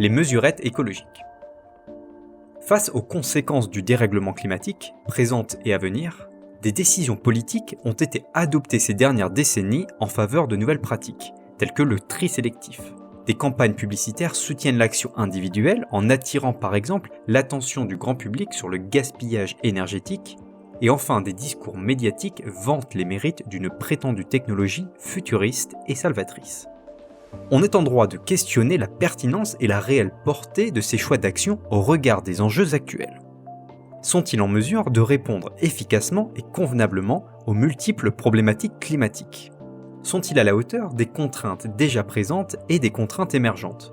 les mesurettes écologiques. Face aux conséquences du dérèglement climatique, présentes et à venir, des décisions politiques ont été adoptées ces dernières décennies en faveur de nouvelles pratiques, telles que le tri sélectif. Des campagnes publicitaires soutiennent l'action individuelle en attirant par exemple l'attention du grand public sur le gaspillage énergétique, et enfin des discours médiatiques vantent les mérites d'une prétendue technologie futuriste et salvatrice. On est en droit de questionner la pertinence et la réelle portée de ces choix d'action au regard des enjeux actuels. Sont-ils en mesure de répondre efficacement et convenablement aux multiples problématiques climatiques ? Sont-ils à la hauteur des contraintes déjà présentes et des contraintes émergentes ?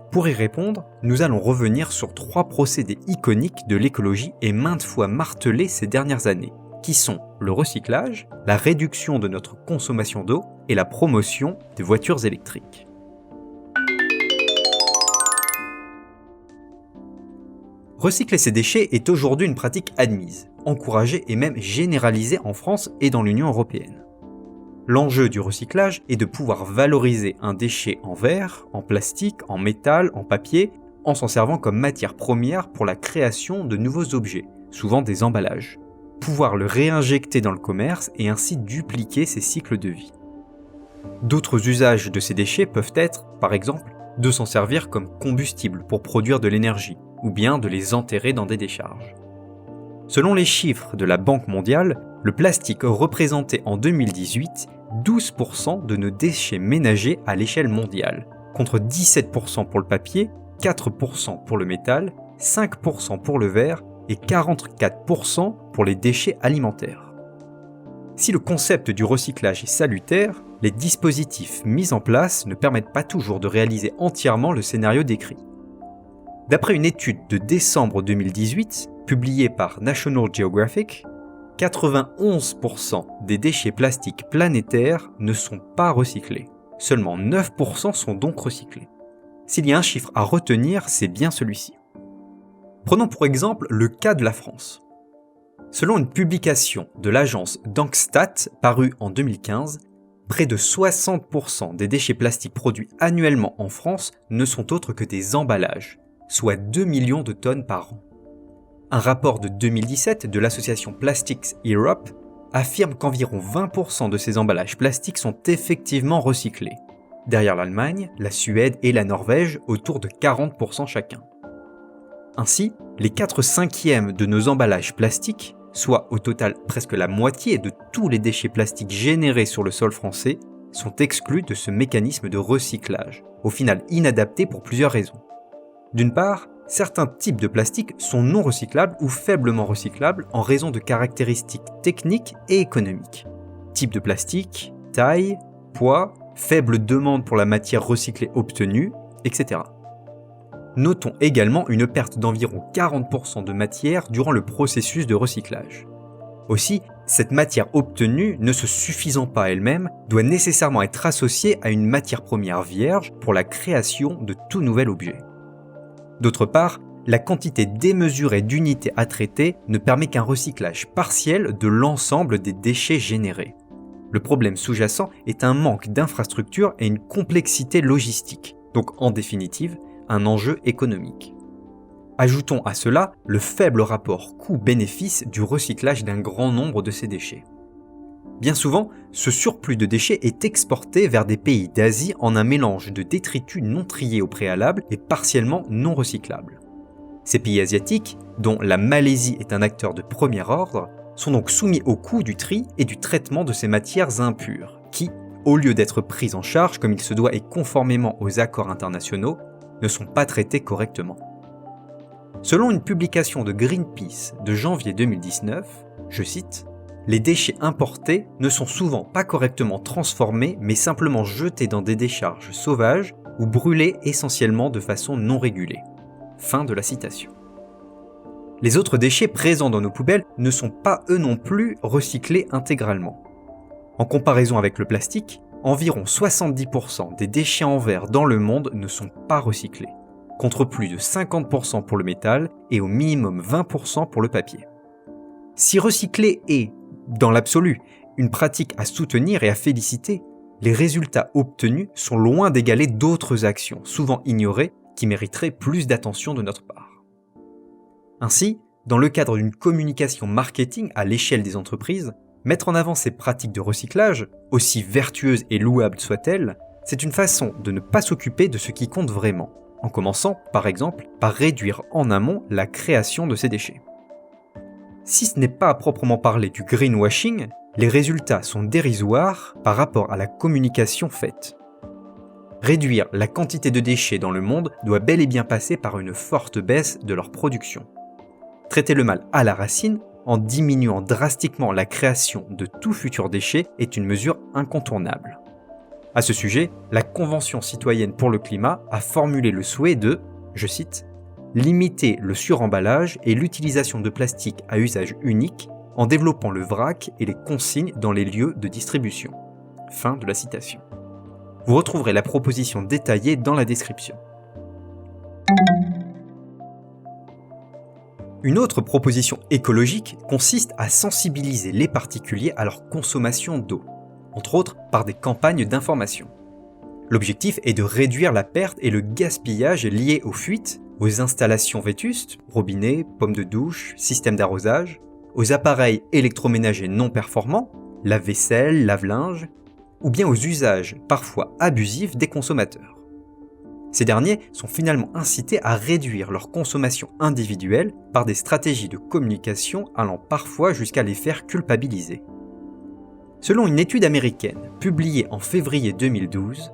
Pour y répondre, nous allons revenir sur 3 procédés iconiques de l'écologie et maintes fois martelés ces dernières années, qui sont le recyclage, la réduction de notre consommation d'eau et la promotion des voitures électriques. Recycler ces déchets est aujourd'hui une pratique admise, encouragée et même généralisée en France et dans l'Union européenne. L'enjeu du recyclage est de pouvoir valoriser un déchet en verre, en plastique, en métal, en papier, en s'en servant comme matière première pour la création de nouveaux objets, souvent des emballages. Pouvoir le réinjecter dans le commerce et ainsi dupliquer ses cycles de vie. D'autres usages de ces déchets peuvent être, par exemple, de s'en servir comme combustible pour produire de l'énergie, ou bien de les enterrer dans des décharges. Selon les chiffres de la Banque mondiale, le plastique représentait en 2018 12% de nos déchets ménagers à l'échelle mondiale, contre 17% pour le papier, 4% pour le métal, 5% pour le verre et 44% pour les déchets alimentaires. Si le concept du recyclage est salutaire, les dispositifs mis en place ne permettent pas toujours de réaliser entièrement le scénario décrit. D'après une étude de décembre 2018, publiée par National Geographic, 91% des déchets plastiques planétaires ne sont pas recyclés. Seulement 9% sont donc recyclés. S'il y a un chiffre à retenir, c'est bien celui-ci. Prenons pour exemple le cas de la France. Selon une publication de l'agence Dankstat parue en 2015, près de 60% des déchets plastiques produits annuellement en France ne sont autres que des emballages, soit 2 millions de tonnes par an. Un rapport de 2017 de l'association Plastics Europe affirme qu'environ 20% de ces emballages plastiques sont effectivement recyclés. Derrière l'Allemagne, la Suède et la Norvège, autour de 40% chacun. Ainsi, les 4/5 de nos emballages plastiques, soit au total presque la moitié de tous les déchets plastiques générés sur le sol français, sont exclus de ce mécanisme de recyclage, au final inadapté pour plusieurs raisons. D'une part, certains types de plastique sont non recyclables ou faiblement recyclables en raison de caractéristiques techniques et économiques. Type de plastique, taille, poids, faible demande pour la matière recyclée obtenue, etc. Notons également une perte d'environ 40% de matière durant le processus de recyclage. Aussi, cette matière obtenue, ne se suffisant pas elle-même, doit nécessairement être associée à une matière première vierge pour la création de tout nouvel objet. D'autre part, la quantité démesurée d'unités à traiter ne permet qu'un recyclage partiel de l'ensemble des déchets générés. Le problème sous-jacent est un manque d'infrastructures et une complexité logistique, donc en définitive, un enjeu économique. Ajoutons à cela le faible rapport coût-bénéfice du recyclage d'un grand nombre de ces déchets. Bien souvent, ce surplus de déchets est exporté vers des pays d'Asie en un mélange de détritus non triés au préalable et partiellement non recyclables. Ces pays asiatiques, dont la Malaisie est un acteur de premier ordre, sont donc soumis au coût du tri et du traitement de ces matières impures, qui, au lieu d'être prises en charge comme il se doit et conformément aux accords internationaux, ne sont pas traitées correctement. Selon une publication de Greenpeace de janvier 2019, je cite, « Les déchets importés ne sont souvent pas correctement transformés mais simplement jetés dans des décharges sauvages ou brûlés essentiellement de façon non régulée. » Fin de la citation. Les autres déchets présents dans nos poubelles ne sont pas eux non plus recyclés intégralement. En comparaison avec le plastique, environ 70% des déchets en verre dans le monde ne sont pas recyclés, contre plus de 50% pour le métal et au minimum 20% pour le papier. Si recycler est, dans l'absolu, une pratique à soutenir et à féliciter, les résultats obtenus sont loin d'égaler d'autres actions, souvent ignorées, qui mériteraient plus d'attention de notre part. Ainsi, dans le cadre d'une communication marketing à l'échelle des entreprises, mettre en avant ces pratiques de recyclage, aussi vertueuses et louables soient-elles, c'est une façon de ne pas s'occuper de ce qui compte vraiment, en commençant, par exemple, par réduire en amont la création de ces déchets. Si ce n'est pas à proprement parler du greenwashing, les résultats sont dérisoires par rapport à la communication faite. Réduire la quantité de déchets dans le monde doit bel et bien passer par une forte baisse de leur production. Traiter le mal à la racine, en diminuant drastiquement la création de tout futur déchet, est une mesure incontournable. À ce sujet, la Convention citoyenne pour le climat a formulé le souhait de, je cite, « limiter le suremballage et l'utilisation de plastique à usage unique en développant le vrac et les consignes dans les lieux de distribution. » Fin de la citation. Vous retrouverez la proposition détaillée dans la description. Une autre proposition écologique consiste à sensibiliser les particuliers à leur consommation d'eau, entre autres par des campagnes d'information. L'objectif est de réduire la perte et le gaspillage liés aux fuites, aux installations vétustes, robinets, pommes de douche, systèmes d'arrosage, aux appareils électroménagers non performants, lave-vaisselle, lave-linge, ou bien aux usages parfois abusifs des consommateurs. Ces derniers sont finalement incités à réduire leur consommation individuelle par des stratégies de communication allant parfois jusqu'à les faire culpabiliser. Selon une étude américaine publiée en février 2012,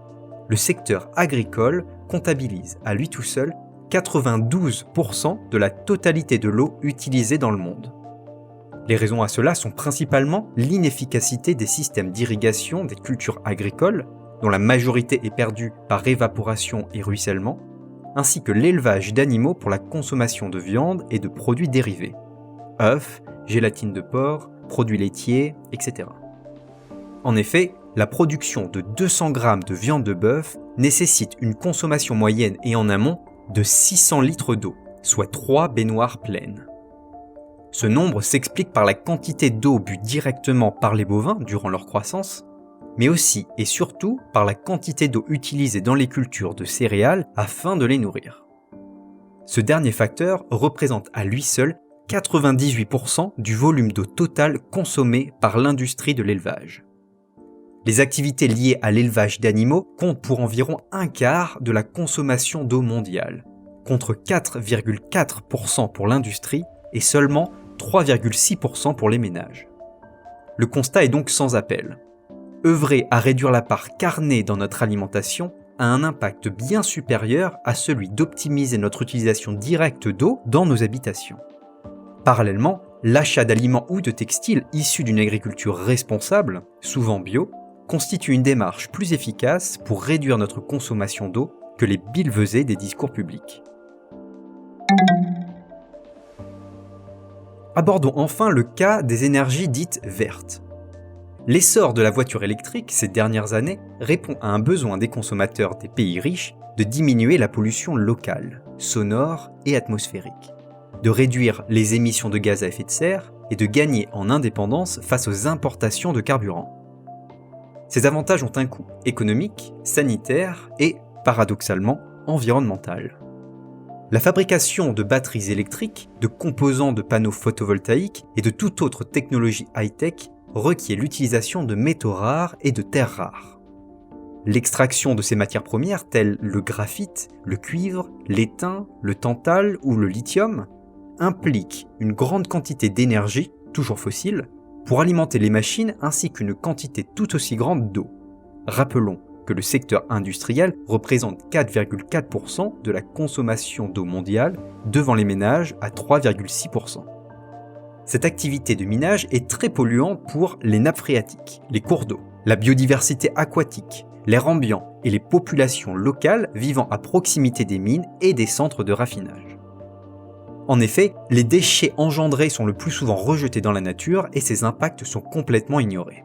le secteur agricole comptabilise à lui tout seul 92% de la totalité de l'eau utilisée dans le monde. Les raisons à cela sont principalement l'inefficacité des systèmes d'irrigation des cultures agricoles, dont la majorité est perdue par évaporation et ruissellement, ainsi que l'élevage d'animaux pour la consommation de viande et de produits dérivés, œufs, gélatine de porc, produits laitiers, etc. En effet, la production de 200 grammes de viande de bœuf nécessite une consommation moyenne et en amont de 600 litres d'eau, soit 3 baignoires pleines. Ce nombre s'explique par la quantité d'eau bue directement par les bovins durant leur croissance, mais aussi et surtout par la quantité d'eau utilisée dans les cultures de céréales afin de les nourrir. Ce dernier facteur représente à lui seul 98% du volume d'eau total consommé par l'industrie de l'élevage. Les activités liées à l'élevage d'animaux comptent pour environ un quart de la consommation d'eau mondiale, contre 4,4% pour l'industrie et seulement 3,6% pour les ménages. Le constat est donc sans appel. Œuvrer à réduire la part carnée dans notre alimentation a un impact bien supérieur à celui d'optimiser notre utilisation directe d'eau dans nos habitations. Parallèlement, l'achat d'aliments ou de textiles issus d'une agriculture responsable, souvent bio, constitue une démarche plus efficace pour réduire notre consommation d'eau que les billevesées des discours publics. Abordons enfin le cas des énergies dites vertes. L'essor de la voiture électrique ces dernières années répond à un besoin des consommateurs des pays riches de diminuer la pollution locale, sonore et atmosphérique, de réduire les émissions de gaz à effet de serre et de gagner en indépendance face aux importations de carburant. Ces avantages ont un coût économique, sanitaire et, paradoxalement, environnemental. La fabrication de batteries électriques, de composants de panneaux photovoltaïques et de toute autre technologie high-tech requiert l'utilisation de métaux rares et de terres rares. L'extraction de ces matières premières telles le graphite, le cuivre, l'étain, le tantale ou le lithium implique une grande quantité d'énergie, toujours fossile, pour alimenter les machines ainsi qu'une quantité tout aussi grande d'eau. Rappelons que le secteur industriel représente 4,4% de la consommation d'eau mondiale devant les ménages à 3,6%. Cette activité de minage est très polluante pour les nappes phréatiques, les cours d'eau, la biodiversité aquatique, l'air ambiant et les populations locales vivant à proximité des mines et des centres de raffinage. En effet, les déchets engendrés sont le plus souvent rejetés dans la nature et ces impacts sont complètement ignorés.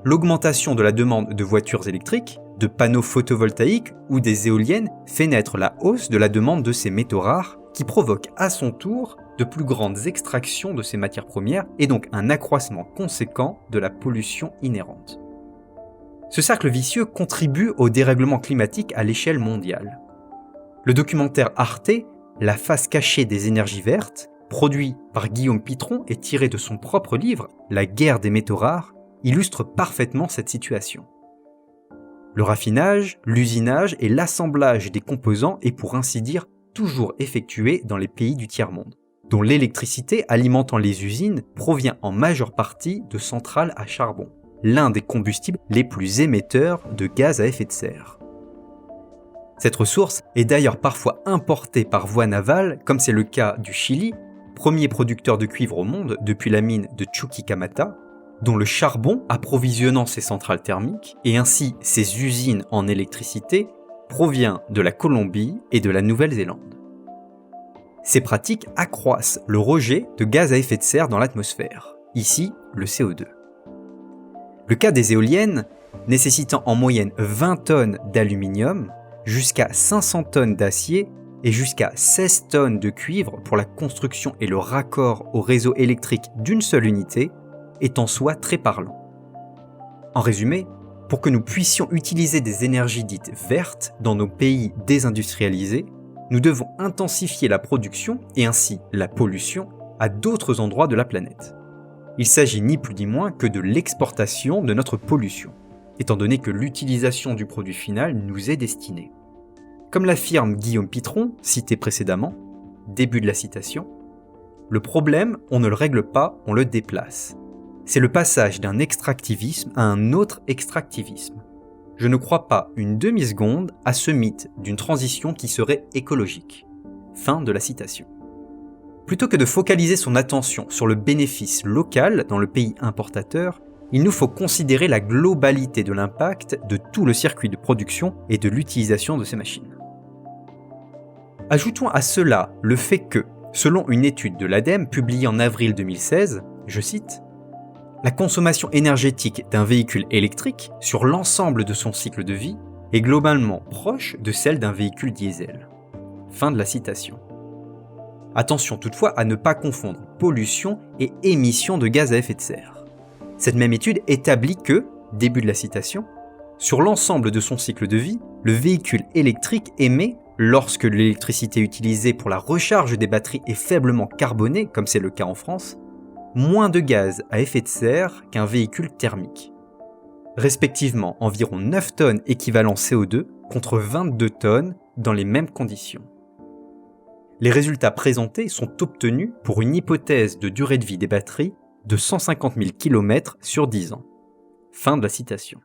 L'augmentation de la demande de voitures électriques, de panneaux photovoltaïques ou des éoliennes fait naître la hausse de la demande de ces métaux rares qui provoque à son tour de plus grandes extractions de ces matières premières et donc un accroissement conséquent de la pollution inhérente. Ce cercle vicieux contribue au dérèglement climatique à l'échelle mondiale. Le documentaire Arte, La face cachée des énergies vertes, produit par Guillaume Pitron et tiré de son propre livre La guerre des métaux rares, illustre parfaitement cette situation. Le raffinage, l'usinage et l'assemblage des composants est pour ainsi dire toujours effectué dans les pays du tiers-monde, dont l'électricité alimentant les usines provient en majeure partie de centrales à charbon, l'un des combustibles les plus émetteurs de gaz à effet de serre. Cette ressource est d'ailleurs parfois importée par voie navale, comme c'est le cas du Chili, premier producteur de cuivre au monde depuis la mine de Chuquicamata, dont le charbon approvisionnant ses centrales thermiques et ainsi ses usines en électricité provient de la Colombie et de la Nouvelle-Zélande. Ces pratiques accroissent le rejet de gaz à effet de serre dans l'atmosphère, ici le CO2. Le cas des éoliennes, nécessitant en moyenne 20 tonnes d'aluminium, jusqu'à 500 tonnes d'acier et jusqu'à 16 tonnes de cuivre pour la construction et le raccord au réseau électrique d'une seule unité, est en soi très parlant. En résumé, pour que nous puissions utiliser des énergies dites vertes dans nos pays désindustrialisés, nous devons intensifier la production et ainsi la pollution à d'autres endroits de la planète. Il s'agit ni plus ni moins que de l'exportation de notre pollution, étant donné que l'utilisation du produit final nous est destinée. Comme l'affirme Guillaume Pitron, cité précédemment, début de la citation, « Le problème, on ne le règle pas, on le déplace. C'est le passage d'un extractivisme à un autre extractivisme. Je ne crois pas une demi-seconde à ce mythe d'une transition qui serait écologique. » Fin de la citation. Plutôt que de focaliser son attention sur le bénéfice local dans le pays importateur, il nous faut considérer la globalité de l'impact de tout le circuit de production et de l'utilisation de ces machines. Ajoutons à cela le fait que, selon une étude de l'ADEME publiée en avril 2016, je cite, « La consommation énergétique d'un véhicule électrique sur l'ensemble de son cycle de vie est globalement proche de celle d'un véhicule diesel. » Fin de la citation. Attention toutefois à ne pas confondre pollution et émission de gaz à effet de serre. Cette même étude établit que, début de la citation, sur l'ensemble de son cycle de vie, le véhicule électrique émet, lorsque l'électricité utilisée pour la recharge des batteries est faiblement carbonée, comme c'est le cas en France, moins de gaz à effet de serre qu'un véhicule thermique. Respectivement environ 9 tonnes équivalent CO2 contre 22 tonnes dans les mêmes conditions. Les résultats présentés sont obtenus pour une hypothèse de durée de vie des batteries de 150 000 km sur 10 ans. Fin de la citation.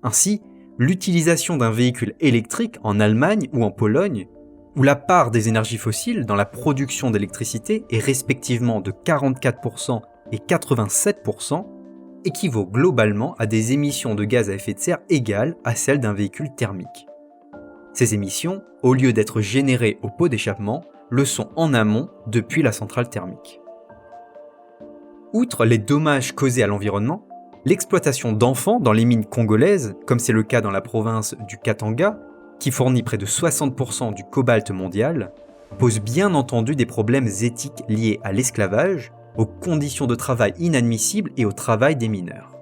Ainsi, l'utilisation d'un véhicule électrique en Allemagne ou en Pologne, où la part des énergies fossiles dans la production d'électricité est respectivement de 44% et 87%, équivaut globalement à des émissions de gaz à effet de serre égales à celles d'un véhicule thermique. Ces émissions, au lieu d'être générées au pot d'échappement, le sont en amont depuis la centrale thermique. Outre les dommages causés à l'environnement, l'exploitation d'enfants dans les mines congolaises, comme c'est le cas dans la province du Katanga, qui fournit près de 60% du cobalt mondial, pose bien entendu des problèmes éthiques liés à l'esclavage, aux conditions de travail inadmissibles et au travail des mineurs.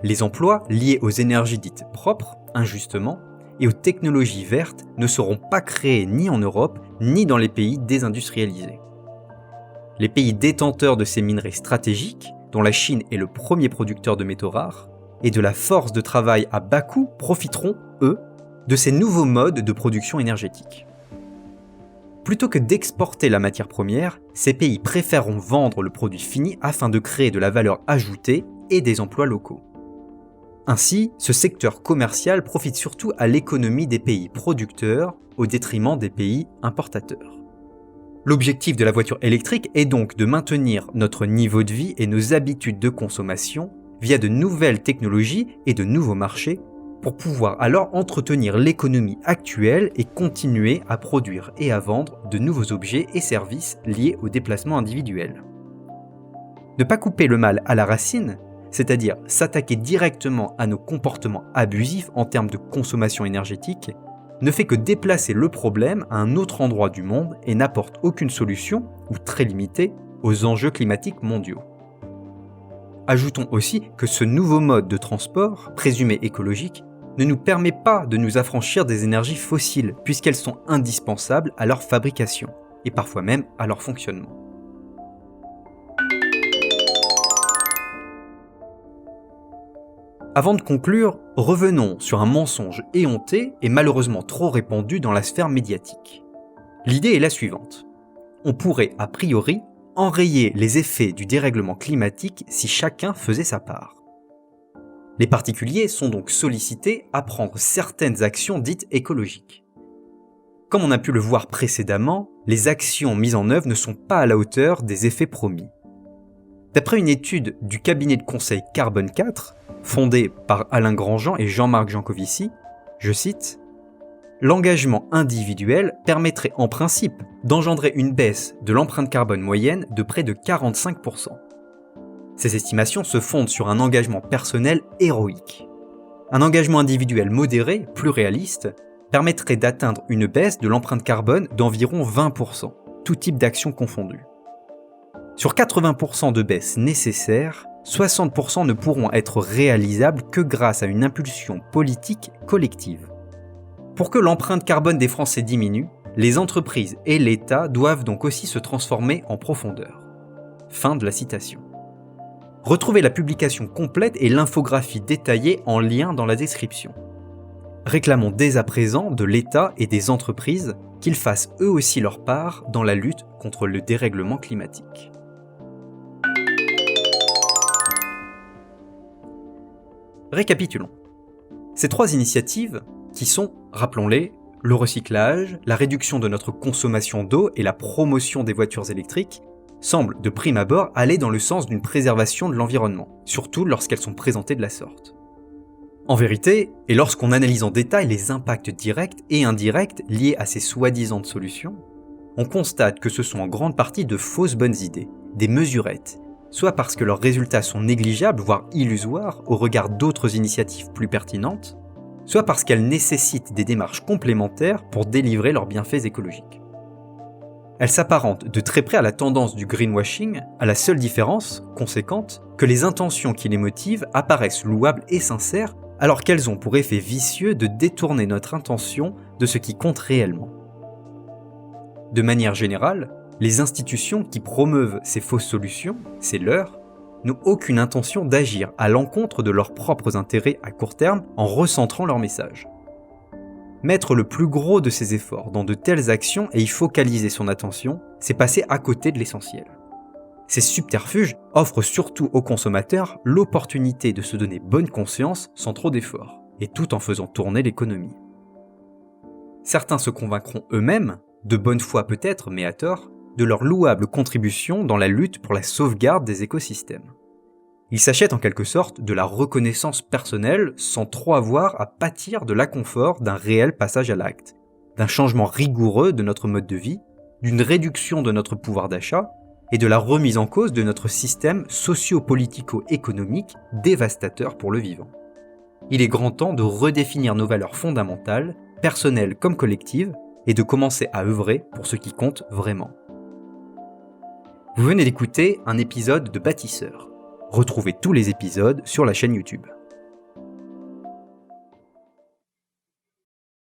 Les emplois liés aux énergies dites propres, injustement, et aux technologies vertes ne seront pas créés ni en Europe, ni dans les pays désindustrialisés. Les pays détenteurs de ces minerais stratégiques, dont la Chine est le premier producteur de métaux rares, et de la force de travail à bas coût profiteront, eux, de ces nouveaux modes de production énergétique. Plutôt que d'exporter la matière première, ces pays préféreront vendre le produit fini afin de créer de la valeur ajoutée et des emplois locaux. Ainsi, ce secteur commercial profite surtout à l'économie des pays producteurs au détriment des pays importateurs. L'objectif de la voiture électrique est donc de maintenir notre niveau de vie et nos habitudes de consommation via de nouvelles technologies et de nouveaux marchés pour pouvoir alors entretenir l'économie actuelle et continuer à produire et à vendre de nouveaux objets et services liés au déplacement individuel. Ne pas couper le mal à la racine, c'est-à-dire s'attaquer directement à nos comportements abusifs en termes de consommation énergétique, ne fait que déplacer le problème à un autre endroit du monde et n'apporte aucune solution, ou très limitée, aux enjeux climatiques mondiaux. Ajoutons aussi que ce nouveau mode de transport, présumé écologique, ne nous permet pas de nous affranchir des énergies fossiles, puisqu'elles sont indispensables à leur fabrication, et parfois même à leur fonctionnement. Avant de conclure, revenons sur un mensonge éhonté et malheureusement trop répandu dans la sphère médiatique. L'idée est la suivante. On pourrait, a priori, enrayer les effets du dérèglement climatique si chacun faisait sa part. Les particuliers sont donc sollicités à prendre certaines actions dites écologiques. Comme on a pu le voir précédemment, les actions mises en œuvre ne sont pas à la hauteur des effets promis. D'après une étude du cabinet de conseil Carbone 4, fondé par Alain Grandjean et Jean-Marc Jancovici, je cite, « L'engagement individuel permettrait en principe d'engendrer une baisse de l'empreinte carbone moyenne de près de 45%. Ces estimations se fondent sur un engagement personnel héroïque. Un engagement individuel modéré, plus réaliste, permettrait d'atteindre une baisse de l'empreinte carbone d'environ 20%, tout type d'action confondu. Sur 80% de baisse nécessaires, 60% ne pourront être réalisables que grâce à une impulsion politique collective. Pour que l'empreinte carbone des Français diminue, les entreprises et l'État doivent donc aussi se transformer en profondeur. » Fin de la citation. Retrouvez la publication complète et l'infographie détaillée en lien dans la description. Réclamons dès à présent de l'État et des entreprises qu'ils fassent eux aussi leur part dans la lutte contre le dérèglement climatique. Récapitulons. Ces trois initiatives, qui sont, rappelons-les, le recyclage, la réduction de notre consommation d'eau et la promotion des voitures électriques, semblent de prime abord aller dans le sens d'une préservation de l'environnement, surtout lorsqu'elles sont présentées de la sorte. En vérité, et lorsqu'on analyse en détail les impacts directs et indirects liés à ces soi-disant solutions, on constate que ce sont en grande partie de fausses bonnes idées, des mesurettes, soit parce que leurs résultats sont négligeables, voire illusoires, au regard d'autres initiatives plus pertinentes, soit parce qu'elles nécessitent des démarches complémentaires pour délivrer leurs bienfaits écologiques. Elles s'apparentent de très près à la tendance du greenwashing, à la seule différence, conséquente, que les intentions qui les motivent apparaissent louables et sincères, alors qu'elles ont pour effet vicieux de détourner notre intention de ce qui compte réellement. De manière générale, les institutions qui promeuvent ces fausses solutions, ces leurs, n'ont aucune intention d'agir à l'encontre de leurs propres intérêts à court terme en recentrant leur message. Mettre le plus gros de ses efforts dans de telles actions et y focaliser son attention, c'est passer à côté de l'essentiel. Ces subterfuges offrent surtout aux consommateurs l'opportunité de se donner bonne conscience sans trop d'efforts, et tout en faisant tourner l'économie. Certains se convaincront eux-mêmes, de bonne foi peut-être, mais à tort, de leur louable contribution dans la lutte pour la sauvegarde des écosystèmes. Ils s'achètent en quelque sorte de la reconnaissance personnelle sans trop avoir à pâtir de l'inconfort d'un réel passage à l'acte, d'un changement rigoureux de notre mode de vie, d'une réduction de notre pouvoir d'achat et de la remise en cause de notre système socio-politico-économique dévastateur pour le vivant. Il est grand temps de redéfinir nos valeurs fondamentales, personnelles comme collectives, et de commencer à œuvrer pour ce qui compte vraiment. Vous venez d'écouter un épisode de Bâtisseurs. Retrouvez tous les épisodes sur la chaîne YouTube.